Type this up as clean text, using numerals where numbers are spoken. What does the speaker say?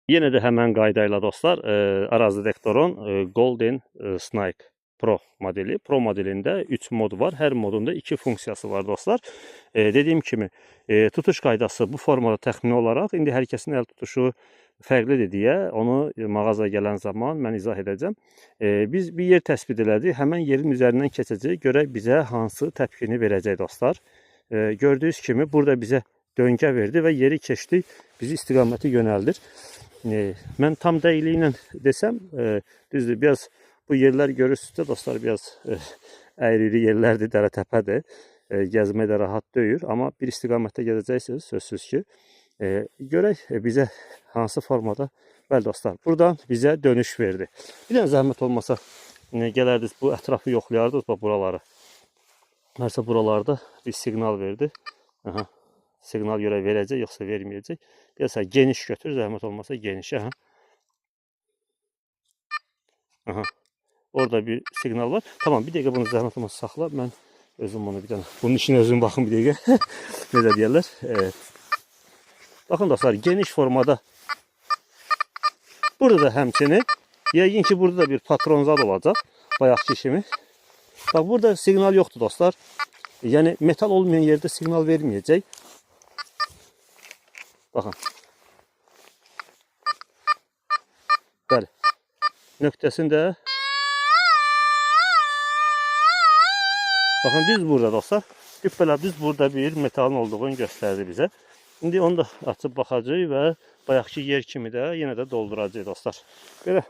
Yenə də həmən qayda ilə dostlar, Araz Detektorun Golden Snake Pro modeli. Pro modelində 3 mod var. Hər modunda 2 funksiyası var dostlar. Dediyim kimi, tutuş qaydası bu formada təxmini olaraq, indi hər kəsin əl tutuşu fərqlidir deyə, onu mağazaya gələn zaman mən izah edəcəm. Biz bir yer təsbit elədik, həmən yerin üzərindən keçəcək, görək bizə hansı təpkini verəcək dostlar. Gördüyünüz kimi, burada bizə döngə verdi və yeri keçdik, bizi istiqaməti yönəldir. Mən tam dəyili ilə desəm, düzdür, biraz bu yerlər görürsünüz də dostlar, biraz əyri yerlərdir, dərə təpədir. Gəzmək də rahat deyil, amma bir istiqamətdə gedəcəksiniz, sözsüz ki. Görək bizə hansı formada, bəli dostlar, buradan bizə dönüş verdi. Bir dənə zəhmət olmasa gələrdiniz, bu ətrafı yoxlayardınız, buraları. Mərsə buralarda bir siqnal verdi. Aha. Siqnal görə verəcək, yoxsa verməyəcək. Deyəsə, geniş götür, zəhmət olmasa geniş. Aha. Aha. Orada bir siqnal var. Tamam, bir dəqiqə bunu zəhmət olmasa saxla. Mən özüm bunu bir dənə, bunun işinə özüm baxın bir dəqiqə. Necə deyərlər? Baxın dostlar, geniş formada. Burada da həmçinin, yəqin ki, burada da bir patronzad olacaq. Bayaqki kimi. Bax, burada siqnal yoxdur dostlar. Yəni, metal olmayan yerdə siqnal verməyəcək. Baxın. Bəli. Nöqtəsində. Baxın, düz burada dostlar. Düpbələ düz burada bir metalın olduğunu göstərdi bizə. İndi onu da açıb baxacaq və bayaqki yer kimi də yenə də dolduracaq dostlar. Belə.